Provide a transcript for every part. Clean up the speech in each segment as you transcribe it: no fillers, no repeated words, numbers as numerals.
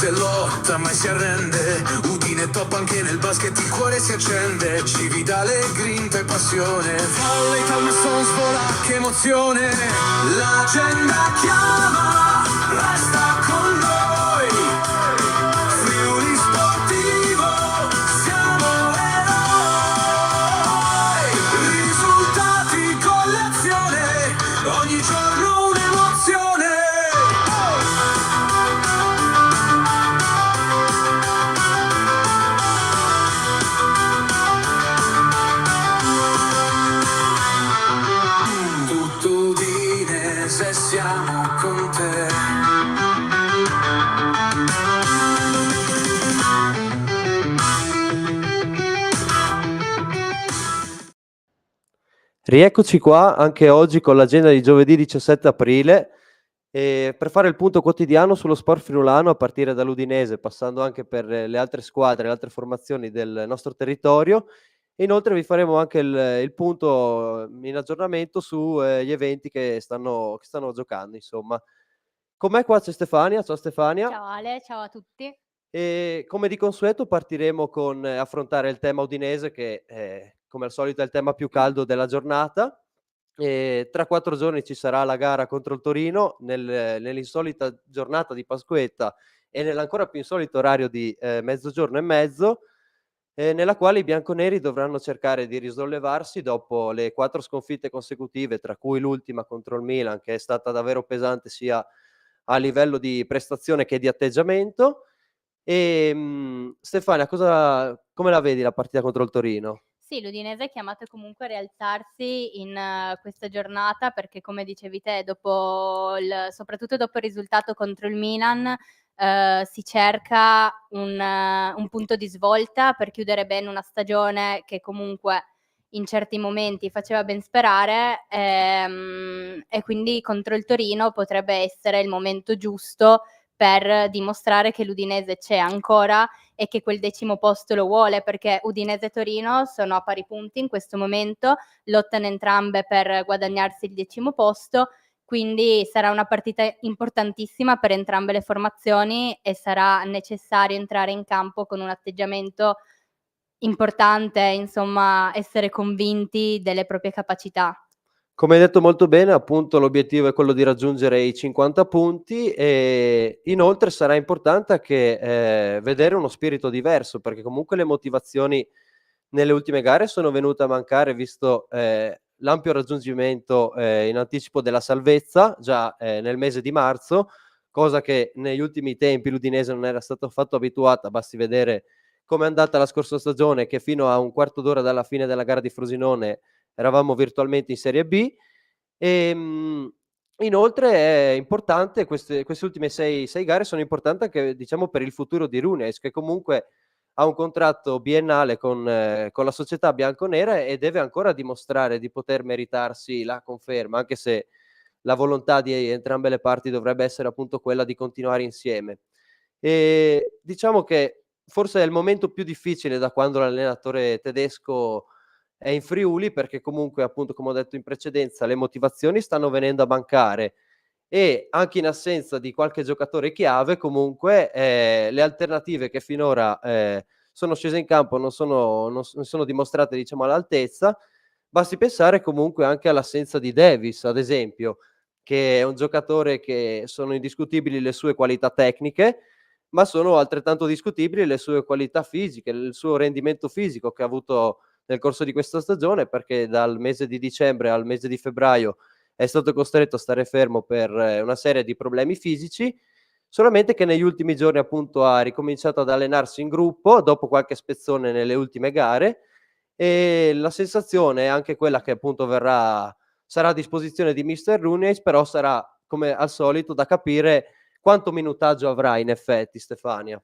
se lotta mai si arrende, Udine top anche nel basket, il cuore si accende, Cividale, grinta e passione, volley, Palmerston svola, che emozione, l'agenda chiama, resta con noi, Friuli Sportivo, siamo eroi, risultati con l'azione, ogni giorno un'emozione. Se siamo con te. Rieccoci qua anche oggi con l'agenda di giovedì 17 aprile per fare il punto quotidiano sullo sport friulano a partire dall'Udinese, passando anche per le altre squadre, le altre formazioni del nostro territorio. Inoltre vi faremo anche il punto in aggiornamento su gli eventi che stanno giocando, insomma. Con me qua c'è Stefania. Ciao Stefania. Ciao Ale, ciao a tutti. E come di consueto partiremo con affrontare il tema udinese che come al solito è il tema più caldo della giornata. Tra 4 giorni ci sarà la gara contro il Torino nell'insolita giornata di Pasquetta e nell'ancora più insolito orario di mezzogiorno e mezzo, nella quale i bianconeri dovranno cercare di risollevarsi dopo le 4 sconfitte consecutive, tra cui l'ultima contro il Milan, che è stata davvero pesante sia a livello di prestazione che di atteggiamento. Stefania, come la vedi la partita contro il Torino? Sì, l'Udinese è chiamato comunque a rialzarsi in questa giornata perché, come dicevi te, soprattutto dopo il risultato contro il Milan, si cerca un punto di svolta per chiudere bene una stagione che comunque in certi momenti faceva ben sperare, e quindi contro il Torino potrebbe essere il momento giusto per dimostrare che l'Udinese c'è ancora e che quel 10° posto lo vuole, perché Udinese e Torino sono a pari punti in questo momento, lottano entrambe per guadagnarsi il 10° posto, quindi sarà una partita importantissima per entrambe le formazioni e sarà necessario entrare in campo con un atteggiamento importante, insomma, essere convinti delle proprie capacità. Come hai detto molto bene, appunto l'obiettivo è quello di raggiungere i 50 punti e inoltre sarà importante anche vedere uno spirito diverso, perché comunque le motivazioni nelle ultime gare sono venute a mancare, visto l'ampio raggiungimento in anticipo della salvezza già nel mese di marzo, cosa che negli ultimi tempi l'Udinese non era stato affatto abituata. Basti vedere come è andata la scorsa stagione, che fino a un quarto d'ora dalla fine della gara di Frosinone eravamo virtualmente in Serie B. Inoltre è importante, queste ultime 6 gare sono importanti anche, diciamo, per il futuro di Runes, che comunque ha un contratto biennale con la società bianconera e deve ancora dimostrare di poter meritarsi la conferma, anche se la volontà di entrambe le parti dovrebbe essere appunto quella di continuare insieme. Diciamo che forse è il momento più difficile da quando l'allenatore tedesco è in Friuli, perché comunque, appunto, come ho detto in precedenza, le motivazioni stanno venendo a mancare e anche in assenza di qualche giocatore chiave comunque le alternative che finora sono scese in campo non sono dimostrate, diciamo, all'altezza. Basti pensare comunque anche all'assenza di Davis, ad esempio, che è un giocatore che sono indiscutibili le sue qualità tecniche, ma sono altrettanto discutibili le sue qualità fisiche, il suo rendimento fisico che ha avuto nel corso di questa stagione, perché dal mese di dicembre al mese di febbraio è stato costretto a stare fermo per una serie di problemi fisici, solamente che negli ultimi giorni appunto ha ricominciato ad allenarsi in gruppo dopo qualche spezzone nelle ultime gare e la sensazione è anche quella che appunto sarà a disposizione di mister Runes, però sarà come al solito da capire quanto minutaggio avrà in effetti, Stefania.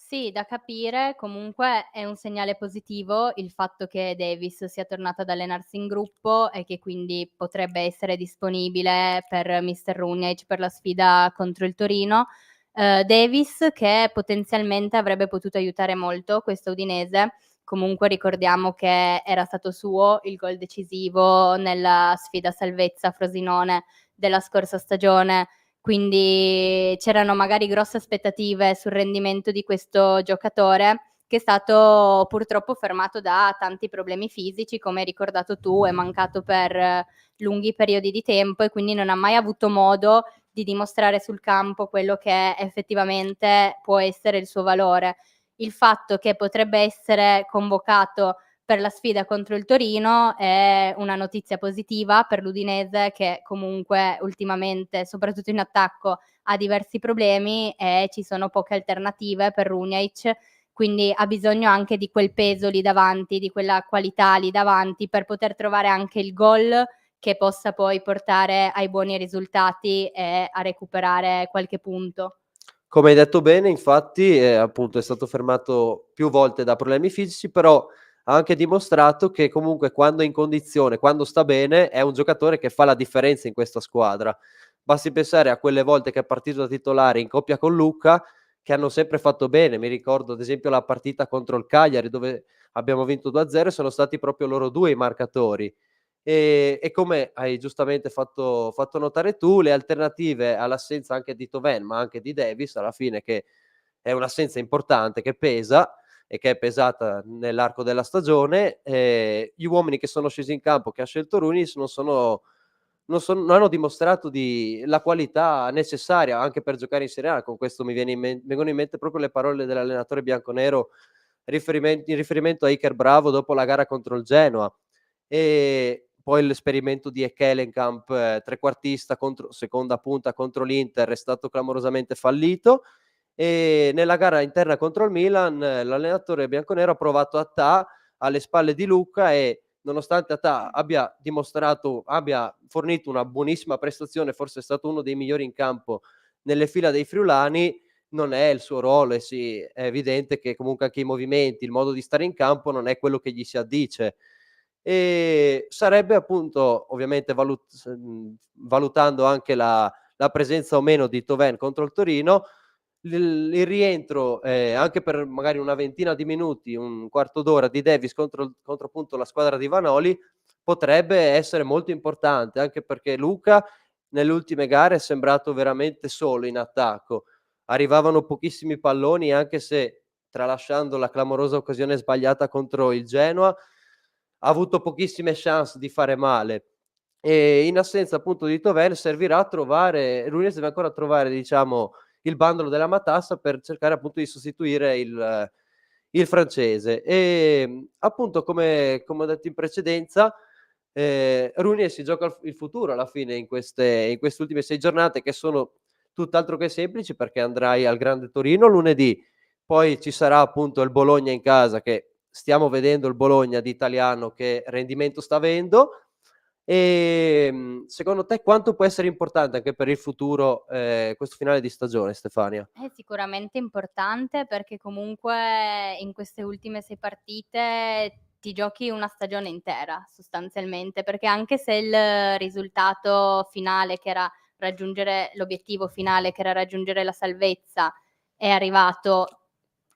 Sì, da capire, comunque è un segnale positivo il fatto che Davis sia tornato ad allenarsi in gruppo e che quindi potrebbe essere disponibile per mister Runjaic per la sfida contro il Torino. Davis che potenzialmente avrebbe potuto aiutare molto questa Udinese. Comunque ricordiamo che era stato suo il gol decisivo nella sfida salvezza Frosinone della scorsa stagione, quindi c'erano magari grosse aspettative sul rendimento di questo giocatore, che è stato purtroppo fermato da tanti problemi fisici, come hai ricordato tu, è mancato per lunghi periodi di tempo e quindi non ha mai avuto modo di dimostrare sul campo quello che effettivamente può essere il suo valore. Il fatto che potrebbe essere convocato per la sfida contro il Torino è una notizia positiva per l'Udinese, che comunque ultimamente, soprattutto in attacco, ha diversi problemi e ci sono poche alternative per Runjaic, quindi ha bisogno anche di quel peso lì davanti, di quella qualità lì davanti per poter trovare anche il gol che possa poi portare ai buoni risultati e a recuperare qualche punto. Come hai detto bene, infatti, appunto è stato fermato più volte da problemi fisici, però ha anche dimostrato che comunque quando è in condizione, quando sta bene, è un giocatore che fa la differenza in questa squadra. Basti pensare a quelle volte che è partito da titolare in coppia con Lucca, che hanno sempre fatto bene. Mi ricordo ad esempio la partita contro il Cagliari, dove abbiamo vinto 2-0 e sono stati proprio loro due i marcatori. E come hai giustamente fatto notare tu, le alternative all'assenza anche di Thauvin, ma anche di Davis, alla fine, che è un'assenza importante, che pesa e che è pesata nell'arco della stagione, gli uomini che sono scesi in campo, che ha scelto Runis, non hanno dimostrato la qualità necessaria anche per giocare in Serie A. Con questo vengono in mente proprio le parole dell'allenatore bianconero in riferimento a Iker Bravo dopo la gara contro il Genoa. E poi l'esperimento di Ekkelenkamp, trequartista contro seconda punta contro l'Inter, è stato clamorosamente fallito. E nella gara interna contro il Milan, l'allenatore bianconero ha provato Attah alle spalle di Lucca e nonostante Attah abbia fornito una buonissima prestazione, forse è stato uno dei migliori in campo nelle fila dei friulani, non è il suo ruolo e è evidente che comunque anche i movimenti, il modo di stare in campo non è quello che gli si addice. Sarebbe appunto, ovviamente valutando anche la presenza o meno di Thauvin contro il Torino, il rientro, anche per magari una ventina di minuti, un quarto d'ora di Davis contro appunto la squadra di Vanoli, potrebbe essere molto importante, anche perché Luca nelle ultime gare è sembrato veramente solo in attacco. Arrivavano pochissimi palloni, anche se tralasciando la clamorosa occasione sbagliata contro il Genoa, ha avuto pochissime chance di fare male. E in assenza appunto di Thauvin servirà a trovare Nunez deve ancora trovare, diciamo, il bandolo della matassa per cercare appunto di sostituire il francese. Appunto come ho detto in precedenza, Rooney si gioca il futuro alla fine in queste ultime 6 giornate, che sono tutt'altro che semplici, perché andrai al Grande Torino lunedì, poi ci sarà appunto il Bologna in casa, che stiamo vedendo il Bologna di Italiano che rendimento sta avendo. Secondo te quanto può essere importante anche per il futuro, questo finale di stagione, Stefania? È sicuramente importante perché comunque in queste ultime 6 partite ti giochi una stagione intera sostanzialmente, perché anche se il risultato finale che era l'obiettivo finale che era raggiungere la salvezza è arrivato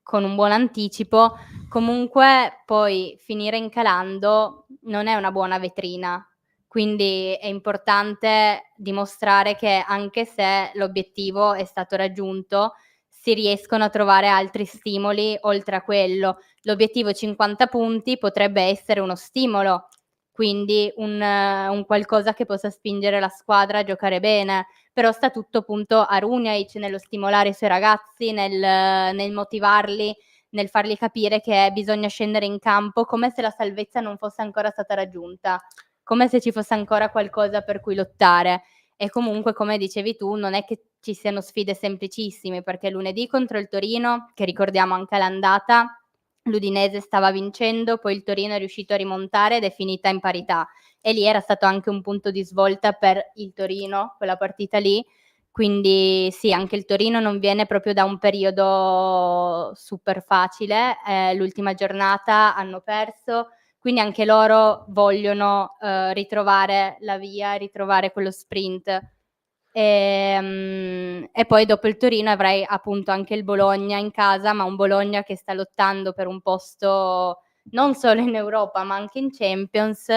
con un buon anticipo, comunque poi finire incalando non è una buona vetrina. Quindi è importante dimostrare che anche se l'obiettivo è stato raggiunto, si riescono a trovare altri stimoli oltre a quello. L'obiettivo 50 punti potrebbe essere uno stimolo, quindi un qualcosa che possa spingere la squadra a giocare bene, però sta tutto appunto a Runjaic, nello stimolare i suoi ragazzi, nel motivarli, nel fargli capire che bisogna scendere in campo come se la salvezza non fosse ancora stata raggiunta, come se ci fosse ancora qualcosa per cui lottare. E comunque, come dicevi tu, non è che ci siano sfide semplicissime, perché lunedì contro il Torino, che ricordiamo anche all'andata, l'Udinese stava vincendo, poi il Torino è riuscito a rimontare ed è finita in parità. E lì era stato anche un punto di svolta per il Torino, quella partita lì. Quindi sì, anche il Torino non viene proprio da un periodo super facile. L'ultima giornata hanno perso, quindi anche loro vogliono ritrovare la via, ritrovare quello sprint. E poi dopo il Torino avrai appunto anche il Bologna in casa, ma un Bologna che sta lottando per un posto non solo in Europa ma anche in Champions,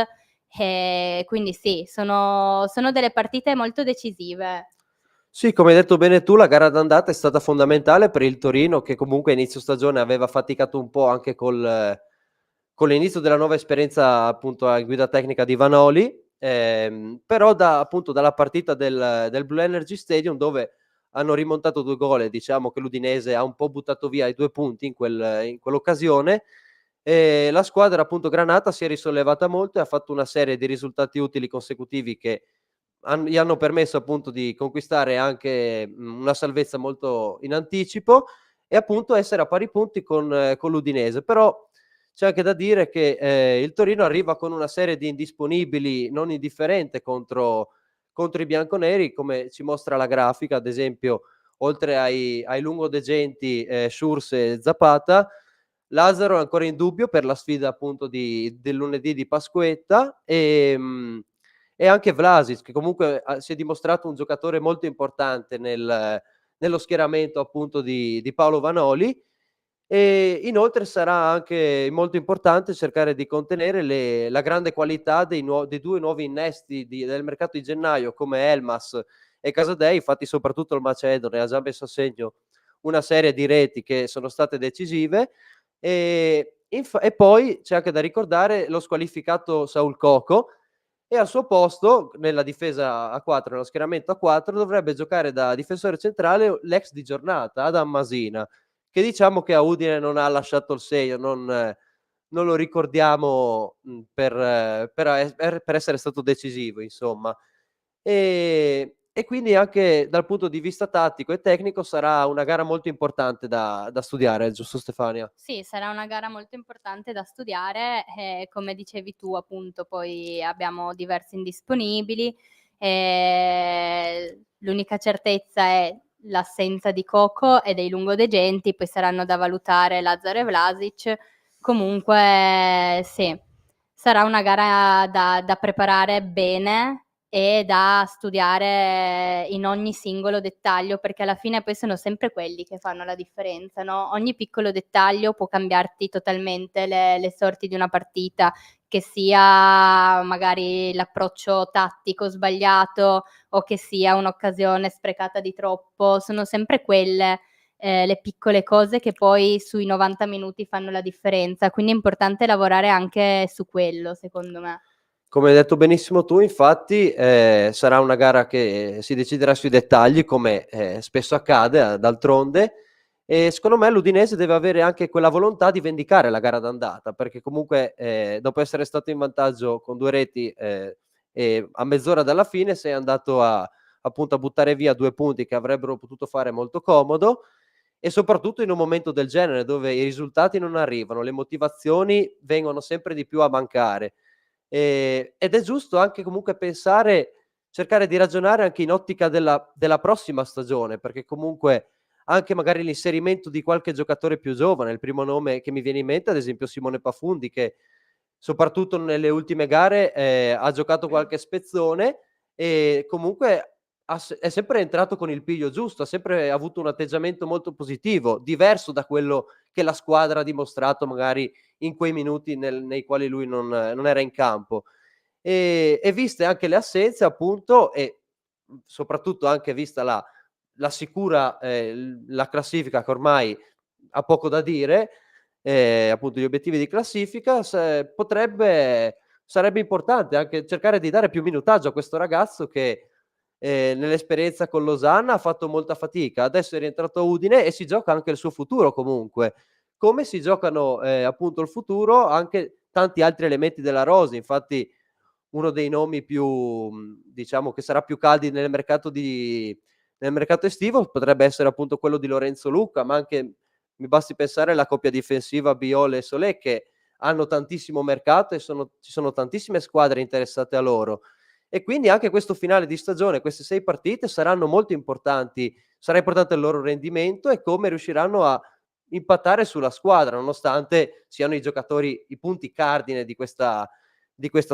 quindi sì, sono delle partite molto decisive. Sì, come hai detto bene tu, la gara d'andata è stata fondamentale per il Torino che comunque a inizio stagione aveva faticato un po' anche con l'inizio della nuova esperienza appunto a guida tecnica di Vanoli, però appunto dalla partita del Blue Energy Stadium dove hanno rimontato 2 gol e diciamo che l'Udinese ha un po' buttato via i 2 punti in quell'occasione, la squadra appunto granata si è risollevata molto e ha fatto una serie di risultati utili consecutivi che gli hanno permesso appunto di conquistare anche, una salvezza molto in anticipo e appunto essere a pari punti con l'Udinese. Però c'è anche da dire che, il Torino arriva con una serie di indisponibili non indifferente contro i bianconeri, come ci mostra la grafica, ad esempio oltre ai lungodegenti, Schurz e Zapata, Lazzaro è ancora in dubbio per la sfida appunto del lunedì di Pasquetta, e anche Vlasic che comunque si è dimostrato un giocatore molto importante nello schieramento appunto di Paolo Vanoli. E inoltre sarà anche molto importante cercare di contenere la grande qualità dei 2 nuovi innesti del mercato di gennaio come Elmas e Casadei, infatti soprattutto il macedone ha già messo a segno una serie di reti che sono state decisive. E poi c'è anche da ricordare lo squalificato Saul Coco e al suo posto nella difesa a 4, nello schieramento a 4 dovrebbe giocare da difensore centrale l'ex di giornata Adam Masina, che diciamo che a Udine non ha lasciato il segno, non lo ricordiamo, per essere stato decisivo insomma. E quindi anche dal punto di vista tattico e tecnico sarà una gara molto importante da studiare, giusto Stefania? Sì, sarà una gara molto importante da studiare e come dicevi tu appunto poi abbiamo diversi indisponibili, l'unica certezza è l'assenza di Coco e dei lungodegenti, poi saranno da valutare Lazzaro e Vlasic. Comunque sì, sarà una gara da preparare bene e da studiare in ogni singolo dettaglio, perché alla fine poi sono sempre quelli che fanno la differenza, no, ogni piccolo dettaglio può cambiarti totalmente le sorti di una partita, che sia magari l'approccio tattico sbagliato o che sia un'occasione sprecata di troppo, sono sempre quelle, le piccole cose che poi sui 90 minuti fanno la differenza, quindi è importante lavorare anche su quello, secondo me. Come hai detto benissimo tu, infatti, sarà una gara che si deciderà sui dettagli come, spesso accade d'altronde, e secondo me l'Udinese deve avere anche quella volontà di vendicare la gara d'andata, perché comunque, dopo essere stato in vantaggio con 2 reti, e a mezz'ora dalla fine sei andato appunto a buttare via 2 punti che avrebbero potuto fare molto comodo e soprattutto in un momento del genere dove i risultati non arrivano, le motivazioni vengono sempre di più a mancare. Ed è giusto anche comunque cercare di ragionare anche in ottica della prossima stagione, perché comunque anche magari l'inserimento di qualche giocatore più giovane, il primo nome che mi viene in mente ad esempio Simone Pafundi che soprattutto nelle ultime gare, ha giocato qualche spezzone e comunque è sempre entrato con il piglio giusto, ha sempre avuto un atteggiamento molto positivo, diverso da quello che la squadra ha dimostrato magari in quei minuti nei quali lui non era in campo. E viste anche le assenze appunto e, soprattutto anche vista la sicura la classifica che ormai ha poco da dire, appunto gli obiettivi di classifica, sarebbe importante anche cercare di dare più minutaggio a questo ragazzo che, nell'esperienza con Losanna ha fatto molta fatica. Adesso è rientrato a Udine e si gioca anche il suo futuro comunque, come si giocano, appunto il futuro anche tanti altri elementi della rosa. Infatti uno dei nomi più diciamo che sarà più caldi nel mercato estivo potrebbe essere appunto quello di Lorenzo Lucca, ma anche mi basti pensare alla coppia difensiva Biol e Solé che hanno tantissimo mercato e ci sono tantissime squadre interessate a loro. E quindi anche questo finale di stagione, queste 6 partite saranno molto importanti. Sarà importante il loro rendimento e come riusciranno a impattare sulla squadra, nonostante siano i giocatori i punti cardine di questa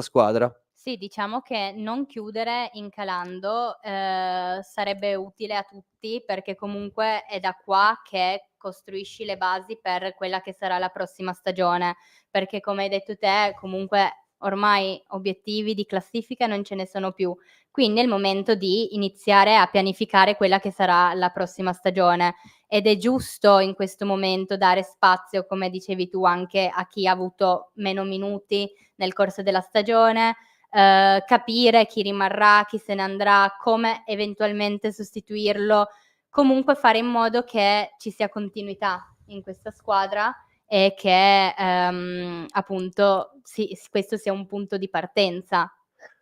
squadra. Sì, diciamo che non chiudere incalando, sarebbe utile a tutti, perché comunque è da qua che costruisci le basi per quella che sarà la prossima stagione, perché come hai detto te, comunque ormai obiettivi di classifica non ce ne sono più, quindi è il momento di iniziare a pianificare quella che sarà la prossima stagione ed è giusto in questo momento dare spazio, come dicevi tu, anche a chi ha avuto meno minuti nel corso della stagione, capire chi rimarrà, chi se ne andrà, come eventualmente sostituirlo, comunque fare in modo che ci sia continuità in questa squadra e che appunto questo sia un punto di partenza,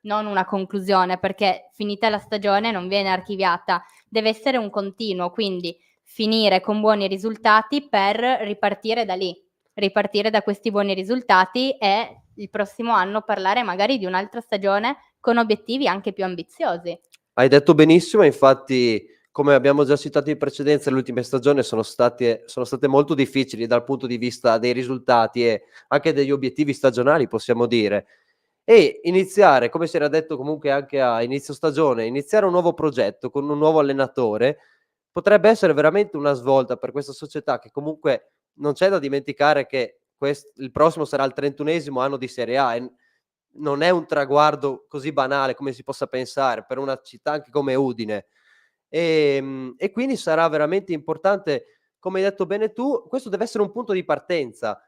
non una conclusione, perché finita la stagione non viene archiviata, deve essere un continuo, quindi finire con buoni risultati per ripartire da lì, ripartire da questi buoni risultati e il prossimo anno parlare magari di un'altra stagione con obiettivi anche più ambiziosi. Hai detto benissimo, infatti, come abbiamo già citato in precedenza, le ultime stagioni sono state molto difficili dal punto di vista dei risultati e anche degli obiettivi stagionali, possiamo dire. E iniziare, come si era detto comunque anche a inizio stagione, iniziare un nuovo progetto con un nuovo allenatore potrebbe essere veramente una svolta per questa società, che comunque non c'è da dimenticare che il prossimo sarà il 31esimo anno di Serie A e non è un traguardo così banale come si possa pensare per una città anche come Udine. E quindi sarà veramente importante, come hai detto bene tu, questo deve essere un punto di partenza,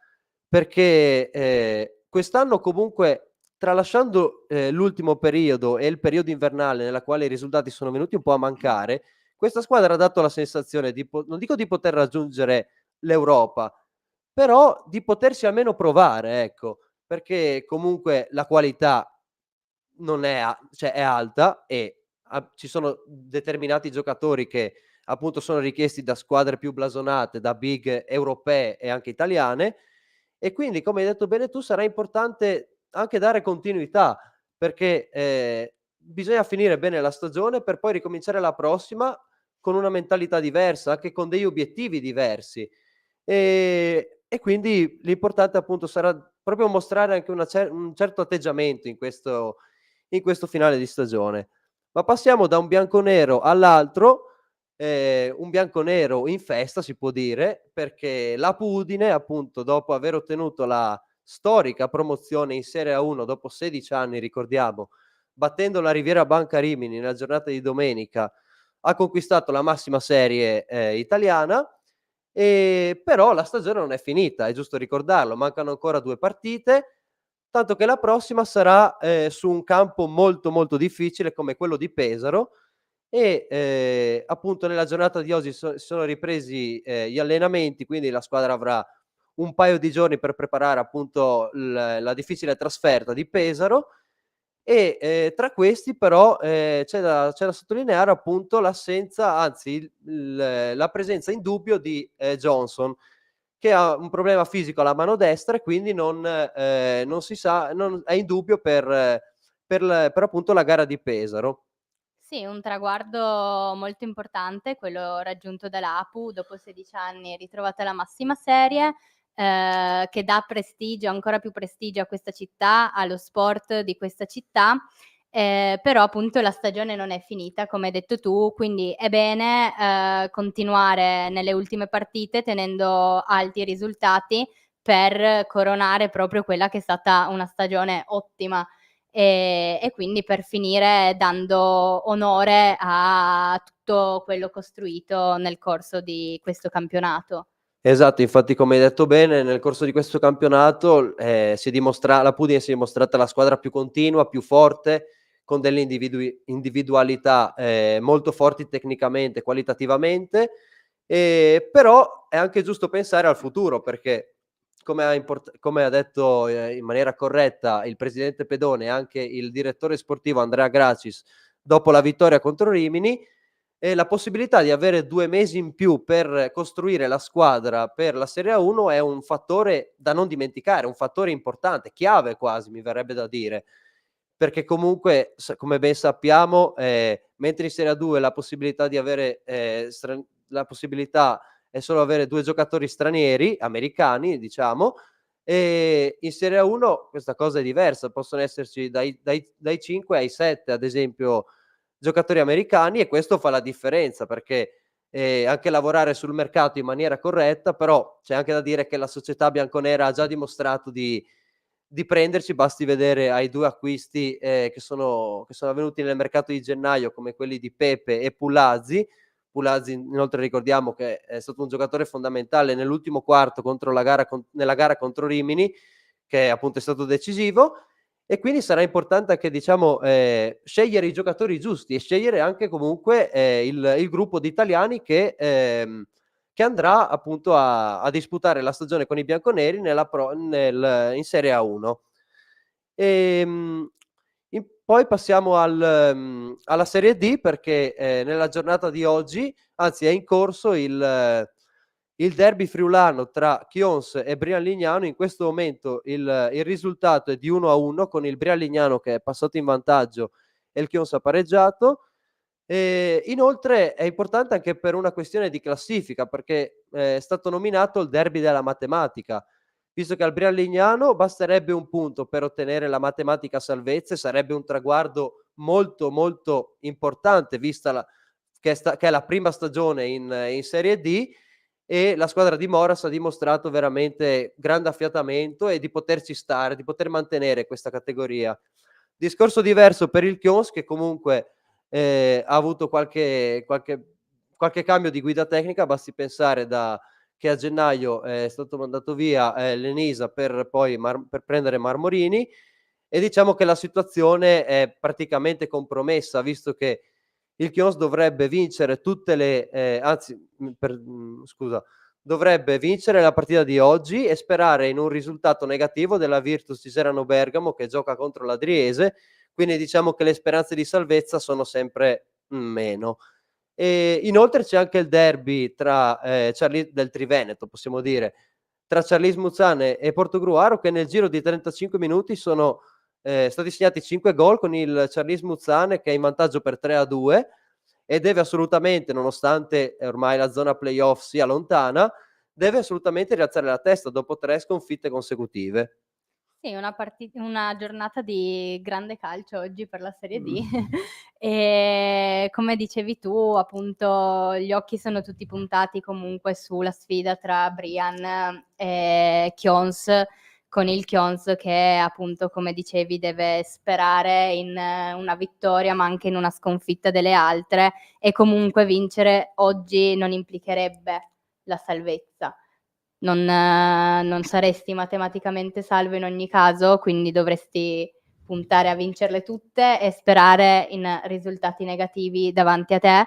perché quest'anno comunque, tralasciando l'ultimo periodo e il periodo invernale nella quale i risultati sono venuti un po' a mancare, questa squadra ha dato la sensazione di non dico di poter raggiungere l'Europa, però di potersi almeno provare, ecco, perché comunque la qualità non è cioè è alta e ci sono determinati giocatori che appunto sono richiesti da squadre più blasonate, da big europee e anche italiane, e quindi, come hai detto bene tu, sarà importante anche dare continuità, perché bisogna finire bene la stagione per poi ricominciare la prossima con una mentalità diversa, anche con degli obiettivi diversi. E quindi l'importante appunto sarà proprio mostrare anche un certo atteggiamento in questo finale di stagione. Ma passiamo da un bianconero all'altro, un bianconero in festa si può dire, perché l'Apu Udine, appunto, dopo aver ottenuto la storica promozione in Serie A1 dopo 16 anni, ricordiamo, battendo la Riviera Banca Rimini nella giornata di domenica, ha conquistato la massima serie italiana. Però la stagione non è finita, è giusto ricordarlo, mancano ancora 2 partite, tanto che la prossima sarà su un campo molto, molto difficile come quello di Pesaro e appunto nella giornata di oggi si sono ripresi gli allenamenti, quindi la squadra avrà un paio di giorni per preparare appunto la difficile trasferta di Pesaro e tra questi però c'è da sottolineare appunto l'assenza, anzi la presenza in dubbio di Johnson, che ha un problema fisico alla mano destra e quindi non si sa, è in dubbio per appunto la gara di Pesaro. Sì, un traguardo molto importante, quello raggiunto dall'Apu dopo 16 anni, ritrovata la massima serie, che dà prestigio, ancora più prestigio a questa città, allo sport di questa città, però appunto la stagione non è finita, come hai detto tu, quindi è bene, continuare nelle ultime partite tenendo alti i risultati per coronare proprio quella che è stata una stagione ottima. E quindi per finire dando onore a tutto quello costruito nel corso di questo campionato. Esatto, infatti come hai detto bene, nel corso di questo campionato, la Pudine si è dimostrata la squadra più continua, più forte, con delle individualità, molto forti tecnicamente, qualitativamente, però è anche giusto pensare al futuro, perché come ha detto, in maniera corretta il presidente Pedone e anche il direttore sportivo Andrea Gracis dopo la vittoria contro Rimini, la possibilità di avere 2 mesi in più per costruire la squadra per la Serie A1 è un fattore da non dimenticare, un fattore importante, chiave quasi mi verrebbe da dire, perché comunque come ben sappiamo, mentre in Serie A2 la possibilità di avere la possibilità è solo avere 2 giocatori stranieri, americani diciamo, in Serie A1 questa cosa è diversa, possono esserci dai 5 ai 7 ad esempio giocatori americani, e questo fa la differenza perché anche lavorare sul mercato in maniera corretta, però c'è anche da dire che la società bianconera ha già dimostrato di di prenderci, basti vedere ai 2 acquisti che sono avvenuti nel mercato di gennaio, come quelli di Pepe e Pulazzi. Pulazzi inoltre ricordiamo che è stato un giocatore fondamentale nell'ultimo quarto nella gara contro Rimini, che appunto è stato decisivo, e quindi sarà importante anche, diciamo, scegliere i giocatori giusti e scegliere anche comunque il gruppo di italiani che andrà appunto a disputare la stagione con i bianconeri in Serie A1. Poi passiamo alla Serie D, perché nella giornata di oggi, anzi è in corso il derby friulano tra Chions e Brian Lignano. In questo momento il risultato è di 1-1, con il Brian Lignano che è passato in vantaggio e il Chions ha pareggiato. Inoltre è importante anche per una questione di classifica, perché è stato nominato il derby della matematica, visto che al Brian Lignano basterebbe un punto per ottenere la matematica salvezza, e sarebbe un traguardo molto molto importante, vista che è la prima stagione in Serie D, e la squadra di Moras ha dimostrato veramente grande affiatamento e di poterci stare, di poter mantenere questa categoria. Discorso diverso per il Chions, che comunque ha avuto qualche cambio di guida tecnica. Basti pensare che a gennaio è stato mandato via Lenisa per prendere Marmorini, e diciamo che la situazione è praticamente compromessa, visto che il Chions dovrebbe vincere dovrebbe vincere la partita di oggi e sperare in un risultato negativo della Virtus Ciserano Bergamo, che gioca contro l'Adriese. Quindi diciamo che le speranze di salvezza sono sempre meno. E inoltre c'è anche il derby del Triveneto, possiamo dire, tra Charlis Muzzane e Portogruaro, che nel giro di 35 minuti sono stati segnati 5 gol, con il Charlis Muzzane che è in vantaggio per 3-2, e deve assolutamente, nonostante ormai la zona playoff sia lontana, deve assolutamente rialzare la testa dopo 3 sconfitte consecutive. Sì, una giornata di grande calcio oggi per la Serie D. E come dicevi tu, appunto, gli occhi sono tutti puntati comunque sulla sfida tra Brian e Chions, con il Chions che appunto, come dicevi, deve sperare in una vittoria ma anche in una sconfitta delle altre, e comunque vincere oggi non implicherebbe la salvezza. Non saresti matematicamente salvo in ogni caso, quindi dovresti puntare a vincerle tutte e sperare in risultati negativi davanti a te,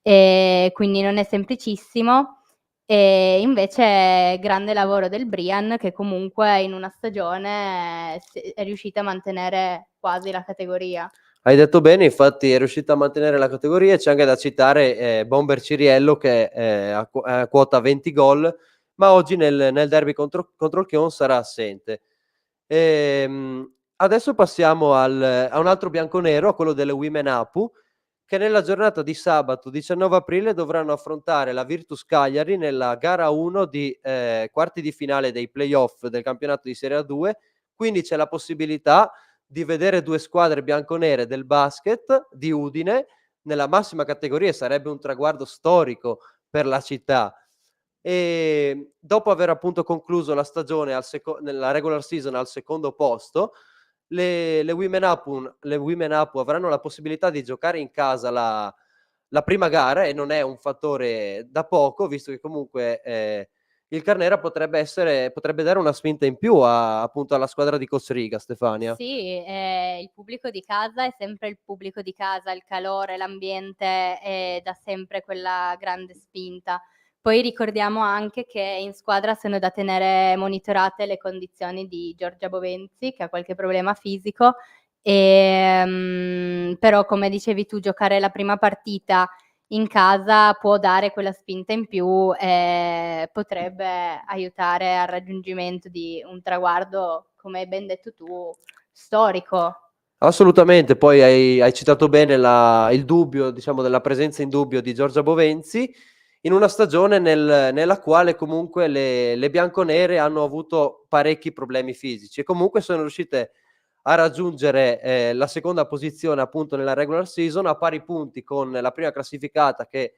e quindi non è semplicissimo. E invece grande lavoro del Brian, che comunque in una stagione è riuscita a mantenere quasi la categoria. Hai detto bene, infatti è riuscita a mantenere la categoria. C'è anche da citare Bomber Ciriello, che è a quota 20 gol, ma oggi nel derby contro il Chion sarà assente. Adesso passiamo a un altro bianconero, a quello delle Women Apu, che nella giornata di sabato 19 aprile dovranno affrontare la Virtus Cagliari nella gara 1 di quarti di finale dei playoff del campionato di Serie A2. Quindi c'è la possibilità di vedere 2 squadre bianconere del basket di Udine nella massima categoria. Sarebbe un traguardo storico per la città. E dopo aver appunto concluso la stagione nella regular season al secondo posto, le Women Apu avranno la possibilità di giocare in casa la prima gara, e non è un fattore da poco, visto che comunque il Carnera potrebbe dare una spinta in più appunto alla squadra di Costa Riga, Stefania. Sì, il pubblico di casa è sempre il pubblico di casa, il calore, l'ambiente dà sempre quella grande spinta. Poi ricordiamo anche che in squadra sono da tenere monitorate le condizioni di Giorgia Bovenzi, che ha qualche problema fisico, però come dicevi tu, giocare la prima partita in casa può dare quella spinta in più e potrebbe aiutare al raggiungimento di un traguardo, come hai ben detto tu, storico. Assolutamente. Poi hai citato bene il dubbio, diciamo, della presenza in dubbio di Giorgia Bovenzi, in una stagione nella quale comunque le bianconere hanno avuto parecchi problemi fisici, e comunque sono riuscite a raggiungere la seconda posizione appunto nella regular season, a pari punti con la prima classificata, che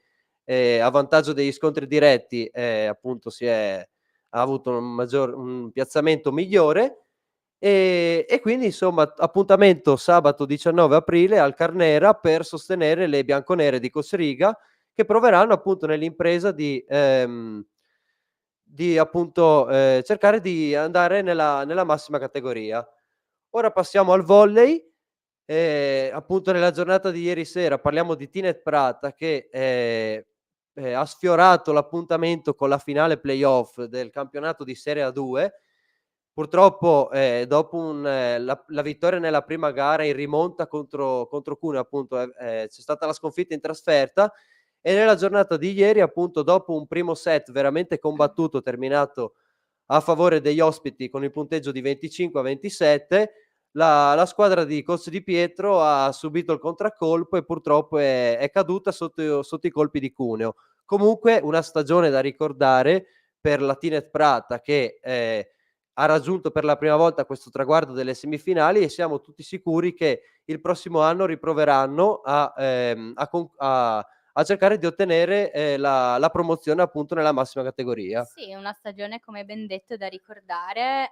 a vantaggio degli scontri diretti appunto ha avuto un piazzamento migliore. E quindi insomma appuntamento sabato 19 aprile al Carnera per sostenere le bianconere di Cosseriga, che proveranno appunto nell'impresa di appunto cercare di andare nella massima categoria. Ora passiamo al volley. Appunto nella giornata di ieri sera parliamo di Tinet Prata che ha sfiorato l'appuntamento con la finale playoff del campionato di Serie A2. Purtroppo, dopo la vittoria nella prima gara in rimonta contro Cuneo, appunto, c'è stata la sconfitta in trasferta, e nella giornata di ieri, appunto, dopo un primo set veramente combattuto, terminato a favore degli ospiti con il punteggio di 25-27, la squadra di Cozzo di Pietro ha subito il contraccolpo e purtroppo è caduta sotto i colpi di Cuneo. Comunque una stagione da ricordare per la Tinet Prata, che ha raggiunto per la prima volta questo traguardo delle semifinali, e siamo tutti sicuri che il prossimo anno riproveranno a cercare di ottenere la promozione appunto nella massima categoria. Sì, una stagione come ben detto da ricordare,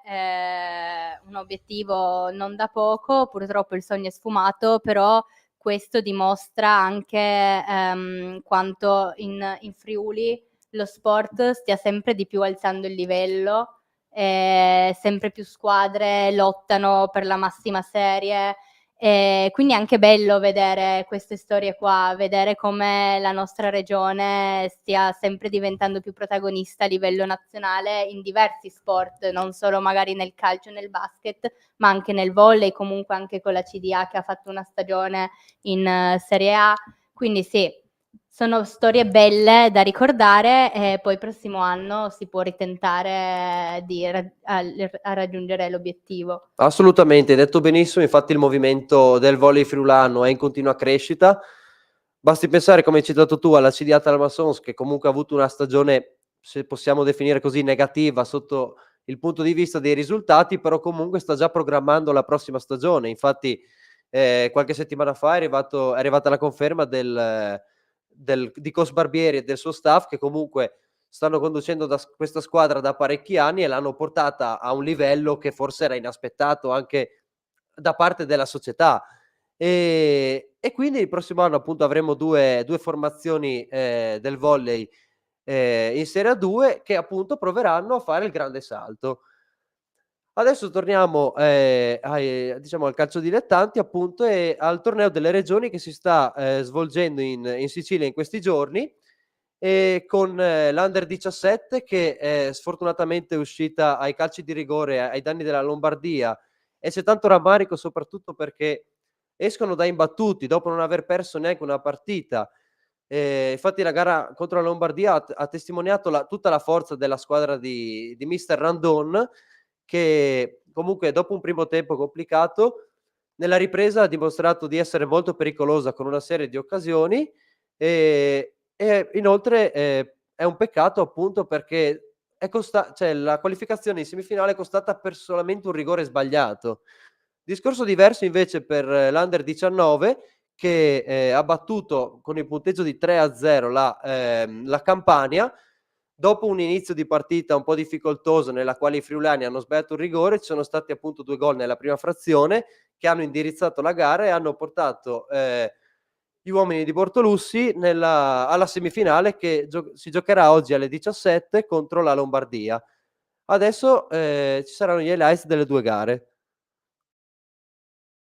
un obiettivo non da poco, purtroppo il sogno è sfumato, però questo dimostra anche quanto in Friuli lo sport stia sempre di più alzando il livello, sempre più squadre lottano per la massima serie. Quindi è anche bello vedere queste storie qua, vedere come la nostra regione stia sempre diventando più protagonista a livello nazionale in diversi sport, non solo magari nel calcio e nel basket, ma anche nel volley, comunque anche con la CDA che ha fatto una stagione in Serie A. Quindi sì, sono storie belle da ricordare, e poi il prossimo anno si può ritentare a raggiungere l'obiettivo. Assolutamente, hai detto benissimo, infatti il movimento del volley friulano è in continua crescita. Basti pensare, come hai citato tu, alla CDA Talmassons, che comunque ha avuto una stagione, se possiamo definire così, negativa sotto il punto di vista dei risultati, però comunque sta già programmando la prossima stagione. Infatti qualche settimana fa è arrivata la conferma di Cos Barbieri e del suo staff, che comunque stanno conducendo questa squadra da parecchi anni e l'hanno portata a un livello che forse era inaspettato anche da parte della società. E quindi il prossimo anno appunto avremo due formazioni del volley in Serie A2, che appunto proveranno a fare il grande salto. Adesso torniamo diciamo al calcio dilettanti, appunto, e al torneo delle regioni che si sta svolgendo in Sicilia in questi giorni, con l'Under 17 che sfortunatamente è uscita ai calci di rigore ai danni della Lombardia, e c'è tanto rammarico soprattutto perché escono da imbattuti dopo non aver perso neanche una partita. Infatti la gara contro la Lombardia ha testimoniato tutta la forza della squadra di mister Randon, che comunque dopo un primo tempo complicato, nella ripresa ha dimostrato di essere molto pericolosa con una serie di occasioni, e inoltre è un peccato appunto perché cioè la qualificazione in semifinale è costata per solamente un rigore sbagliato. Discorso diverso invece per l'Under 19, che ha battuto con il punteggio di 3-0 la Campania. Dopo un inizio di partita un po' difficoltoso, nella quale i friulani hanno sbagliato un rigore, ci sono stati appunto 2 gol nella prima frazione che hanno indirizzato la gara e hanno portato gli uomini di Bortolussi alla semifinale, che si giocherà oggi alle 17 contro la Lombardia. Adesso ci saranno gli highlights delle 2 gare.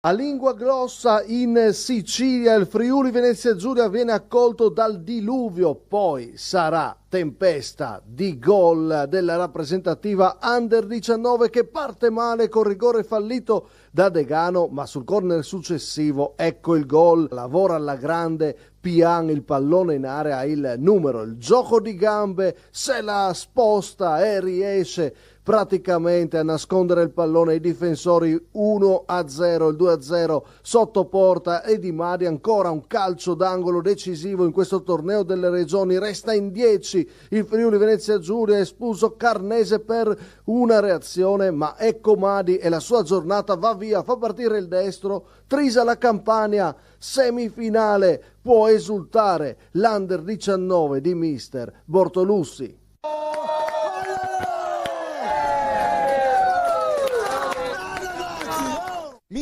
A Lingua Grossa in Sicilia il Friuli Venezia Giulia viene accolto dal diluvio, poi sarà tempesta di gol della rappresentativa Under 19 che parte male con rigore fallito da Degano, ma sul corner successivo ecco il gol, lavora alla grande Pian, il pallone in area, il numero, il gioco di gambe, se la sposta e riesce praticamente a nascondere il pallone ai difensori. 1-0, il 2-0 sotto porta, e Di Mari ancora un calcio d'angolo decisivo in questo torneo delle regioni. Resta in 10 il Friuli Venezia Giulia, espulso Carnese per una reazione, ma ecco Madi e la sua giornata va via, fa partire il destro, Trisa la Campania, semifinale, può esultare l'Under 19 di mister Bortolussi.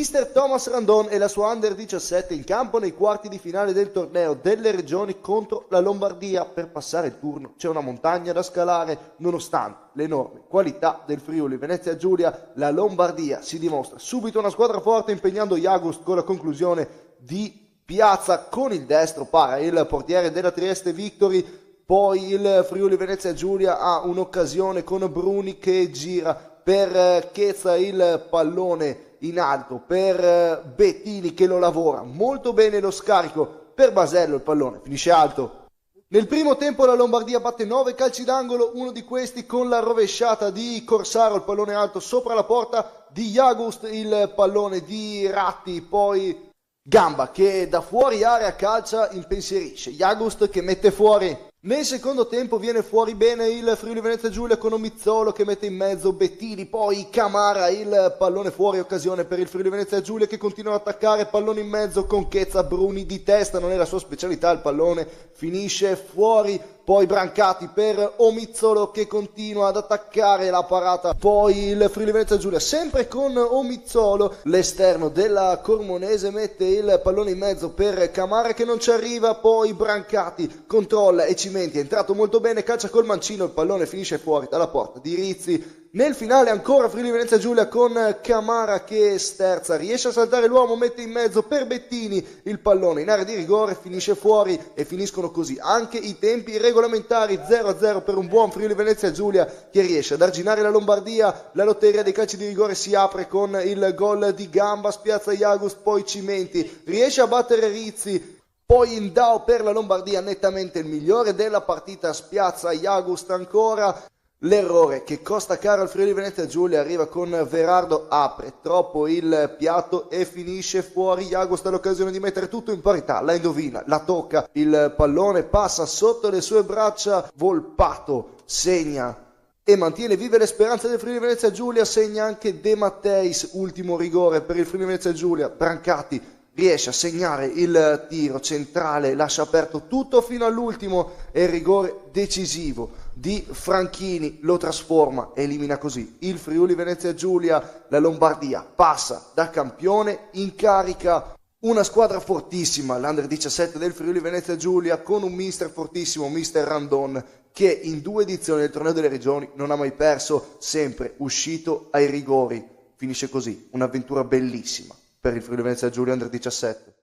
Mister Thomas Randon e la sua Under 17 in campo nei quarti di finale del torneo delle regioni contro la Lombardia. Per passare il turno c'è una montagna da scalare, nonostante l'enorme qualità del Friuli Venezia Giulia. La Lombardia si dimostra subito una squadra forte, impegnando Jagust con la conclusione di piazza con il destro para il portiere della Trieste Victory. Poi il Friuli Venezia Giulia ha un'occasione con Bruni che gira per Chiezza, il pallone in alto per Bettini che lo lavora molto bene, lo scarico per Basello, il pallone finisce alto. Nel primo tempo la Lombardia batte 9 calci d'angolo, uno di questi con la rovesciata di Corsaro, il pallone alto sopra la porta di Jagust, il pallone di Ratti, poi Gamba che da fuori area calcia, impensierisce Jagust che mette fuori. Nel secondo tempo viene fuori bene il Friuli Venezia Giulia con Omizzolo che mette in mezzo Bettini, poi Camara, il pallone fuori, occasione per il Friuli Venezia Giulia che continua ad attaccare, pallone in mezzo con Chiezza, Bruni di testa, non è la sua specialità, il pallone finisce fuori, poi Brancati per Omizzolo che continua ad attaccare la parata, poi il Friuli Venezia Giulia sempre con Omizzolo, l'esterno della Cormonese mette il pallone in mezzo per Camara che non ci arriva, poi Brancati controlla e Cimenti è entrato molto bene, calcia col mancino, il pallone finisce fuori dalla porta di Rizzi. Nel finale ancora Friuli Venezia Giulia con Camara che sterza, riesce a saltare l'uomo, mette in mezzo per Bettini, il pallone in area di rigore finisce fuori e finiscono così anche i tempi regolamentari, 0-0 per un buon Friuli Venezia Giulia che riesce ad arginare la Lombardia. La lotteria dei calci di rigore si apre con il gol di Gamba, spiazza Jagust, poi Cimenti, riesce a battere Rizzi. Poi Indao per la Lombardia, nettamente il migliore della partita, spiazza Jagust ancora. L'errore che costa caro al Friuli Venezia Giulia arriva con Verardo, apre troppo il piatto e finisce fuori. Jagust ha l'occasione di mettere tutto in parità, la indovina, la tocca, il pallone passa sotto le sue braccia, Volpato segna e mantiene vive le speranze del Friuli Venezia Giulia, segna anche De Matteis, ultimo rigore per il Friuli Venezia Giulia. Brancati riesce a segnare il tiro centrale, lascia aperto tutto fino all'ultimo e il rigore decisivo di Franchini lo trasforma, elimina così il Friuli Venezia Giulia. La Lombardia passa da campione in carica una squadra fortissima, l'Under 17 del Friuli Venezia Giulia, con un mister fortissimo, mister Randon, che in 2 edizioni del torneo delle regioni non ha mai perso, sempre uscito ai rigori. Finisce così un'avventura bellissima per il Friuli Venezia Giulia Under 17.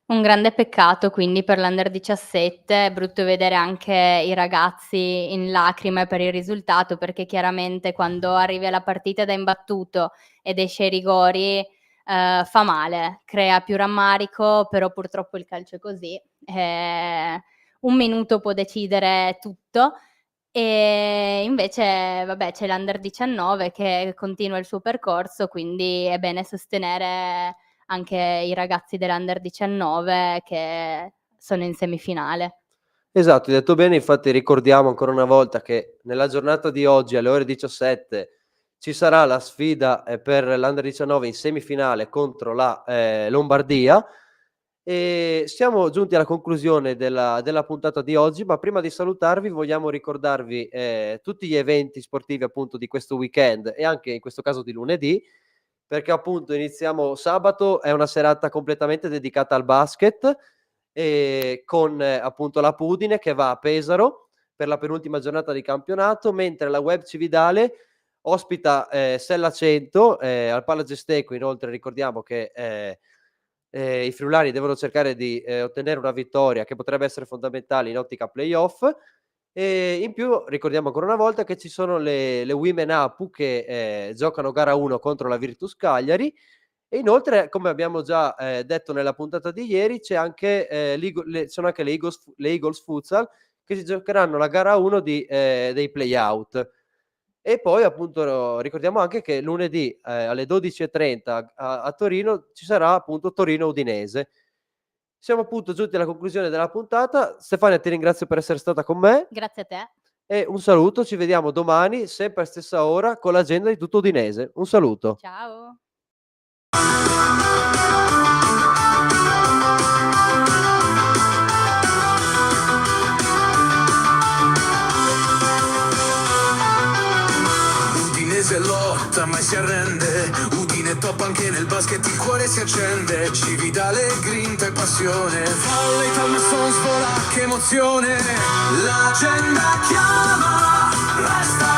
Un grande peccato quindi per l'Under 17, è brutto vedere anche i ragazzi in lacrime per il risultato, perché chiaramente quando arrivi alla partita da imbattuto ed esce ai rigori fa male, crea più rammarico, però purtroppo il calcio è così, un minuto può decidere tutto. E invece vabbè c'è l'Under 19 che continua il suo percorso, quindi è bene sostenere anche i ragazzi dell'Under 19 che sono in semifinale. Esatto, hai detto bene, infatti ricordiamo ancora una volta che nella giornata di oggi alle ore 17 ci sarà la sfida per l'Under 19 in semifinale contro la Lombardia. E siamo giunti alla conclusione della puntata di oggi, ma prima di salutarvi vogliamo ricordarvi tutti gli eventi sportivi appunto di questo weekend e anche in questo caso di lunedì, perché appunto iniziamo sabato, è una serata completamente dedicata al basket con appunto la Pudine che va a Pesaro per la penultima giornata di campionato, mentre la Web Cividale ospita Sella 100 al Palagesteco. Inoltre ricordiamo che i friulani devono cercare di ottenere una vittoria che potrebbe essere fondamentale in ottica playoff. E in più ricordiamo ancora una volta che ci sono le Women Apu che giocano gara 1 contro la Virtus Cagliari, e inoltre, come abbiamo già detto nella puntata di ieri, c'è anche sono anche le Eagles Futsal che si giocheranno la gara 1 dei play-out. E poi appunto ricordiamo anche che lunedì alle 12:30 a Torino ci sarà appunto Torino-Udinese. Siamo appunto giunti alla conclusione della puntata. Stefania, ti ringrazio per essere stata con me. Grazie a te. E un saluto, ci vediamo domani, sempre a stessa ora, con l'agenda di tutto Udinese. Un saluto. Ciao. Udinese lotta mai si arrende, Udine Udine top anche nel basket, il cuore si accende. Cividale, grinta e passione. Volley, Palmerston, svola, che emozione. L'agenda chiama, resta